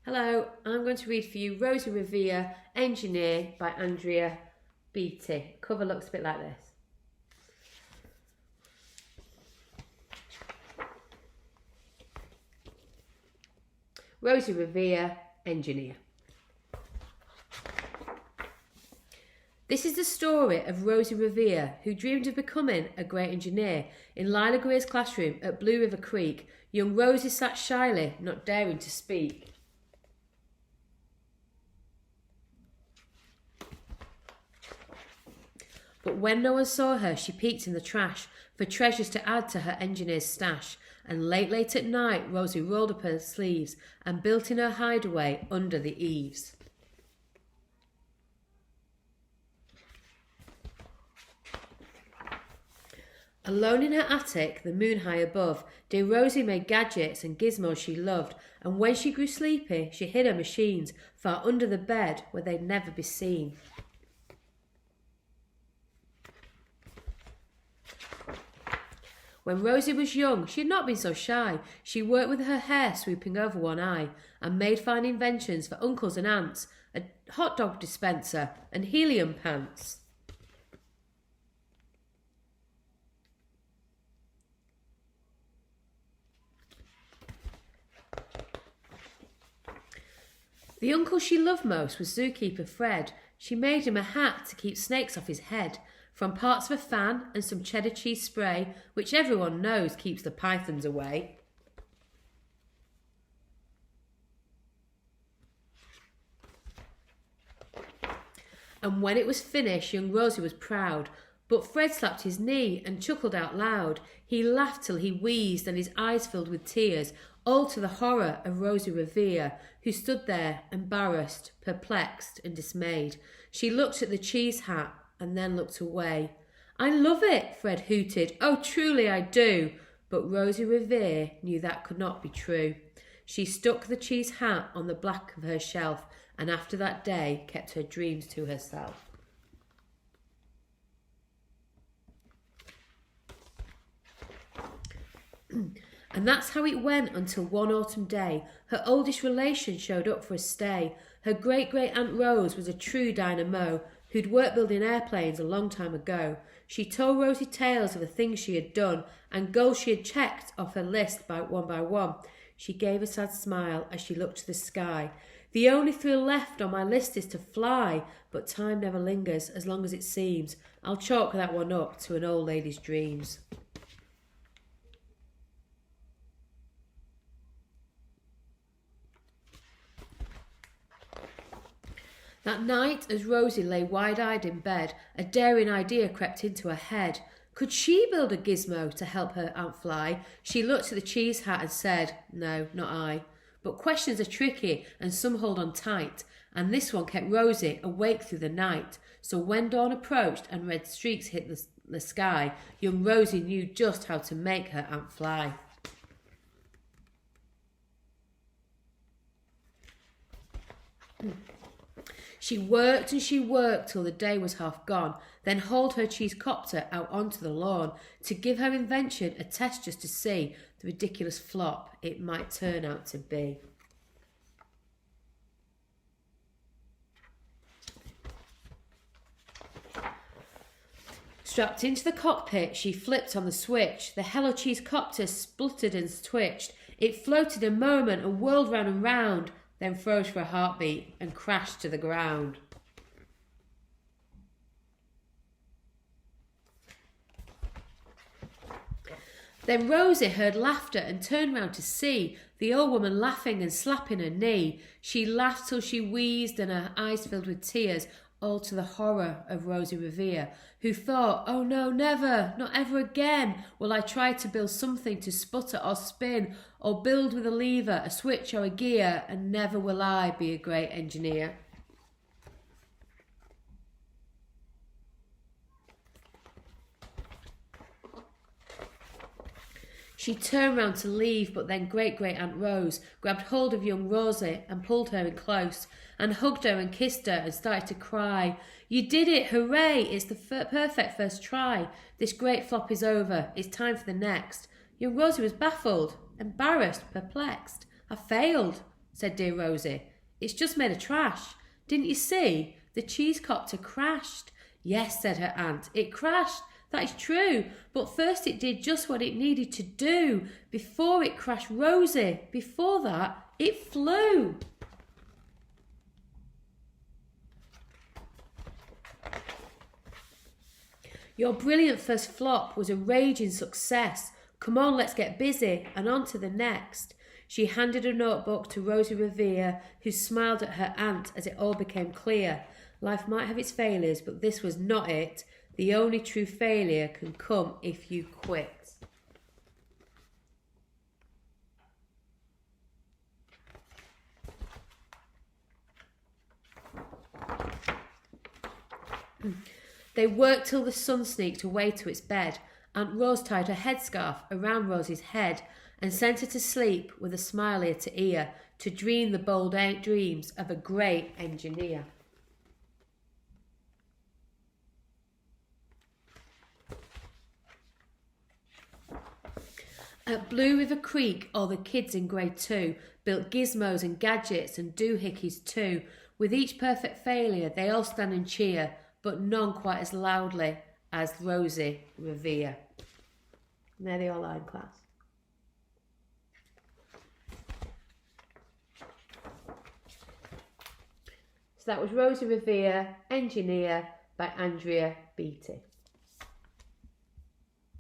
Hello, I'm going to read for you Rosie Revere, Engineer by Andrea Beattie. Cover looks a bit like this. Rosie Revere, Engineer. This is the story of Rosie Revere, who dreamed of becoming a great engineer. In Lila Greer's classroom at Blue River Creek, young Rosie sat shyly, not daring to speak. But when no one saw her, she peeked in the trash for treasures to add to her engineer's stash. And late at night, Rosie rolled up her sleeves and built in her hideaway under the eaves. Alone in her attic, the moon high above, dear Rosie made gadgets and gizmos she loved, and when she grew sleepy, she hid her machines far under the bed where they'd never be seen. When Rosie was young, she had not been so shy. She worked with her hair sweeping over one eye and made fine inventions for uncles and aunts, a hot dog dispenser and helium pants. The uncle she loved most was zookeeper Fred. She made him a hat to keep snakes off his head, from parts of a fan and some cheddar cheese spray, which everyone knows keeps the pythons away. And when it was finished, young Rosie was proud, but Fred slapped his knee and chuckled out loud. He laughed till he wheezed and his eyes filled with tears, all to the horror of Rosie Revere, who stood there embarrassed, perplexed and dismayed. She looked at the cheese hat and then looked away. "I love it," Fred hooted. "Oh, truly I do." But Rosie Revere knew that could not be true. She stuck the cheese hat on the back of her shelf and after that day kept her dreams to herself. And that's how it went until one autumn day her oldest relation showed up for a stay. Her great-great-aunt Rose was a true dynamo who'd worked building airplanes a long time ago. She told Rosie tales of the things she had done and goals she had checked off her list by one. She gave a sad smile as she looked to the sky. "The only thrill left on my list is to fly, but time never lingers as long as it seems. I'll chalk that one up to an old lady's dreams." That night, as Rosie lay wide-eyed in bed, a daring idea crept into her head. Could she build a gizmo to help her aunt fly? She looked at the cheese hat and said, "No, not I." But questions are tricky and some hold on tight, and this one kept Rosie awake through the night. So when dawn approached and red streaks hit the sky, young Rosie knew just how to make her aunt fly. She worked and she worked till the day was half gone, then hauled her cheese copter out onto the lawn to give her invention a test just to see the ridiculous flop it might turn out to be. Strapped into the cockpit, she flipped on the switch. The Hello Cheese copter spluttered and twitched. It floated a moment and whirled round and round, then froze for a heartbeat and crashed to the ground. Then Rosie heard laughter and turned round to see the old woman laughing and slapping her knee. She laughed till she wheezed and her eyes filled with tears, all to the horror of Rosie Revere, who thought, "Oh no, never, not ever again will I try to build something to sputter or spin, or build with a lever, a switch or a gear, and never will I be a great engineer." She turned round to leave, but then great-great-aunt Rose grabbed hold of young Rosie and pulled her in close and hugged her and kissed her and started to cry. "You did it! Hooray! It's the perfect first try. This great flop is over. It's time for the next." Young Rosie was baffled, embarrassed, perplexed. "I failed," said dear Rosie. It's just made of trash. Didn't you see? The cheese copter crashed. Yes, said her aunt, it crashed. That is true, but first it did just what it needed to do. Before it crashed Rosie, before that, it flew. Your brilliant first flop was a raging success. Come on, let's get busy, and on to the next. She handed a notebook to Rosie Revere, who smiled at her aunt as it all became clear. Life might have its failures, but this was not it. The only true failure can come if you quit. They worked till the sun sneaked away to its bed. Aunt Rose tied her headscarf around Rosie's head and sent her to sleep with a smile ear to ear, to dream the bold dreams of a great engineer. At Blue River Creek, all the kids in grade 2 built gizmos and gadgets and doohickeys too. With each perfect failure, they all stand and cheer, but none quite as loudly as Rosie Revere. And there they all are in class. So that was Rosie Revere, Engineer by Andrea Beattie.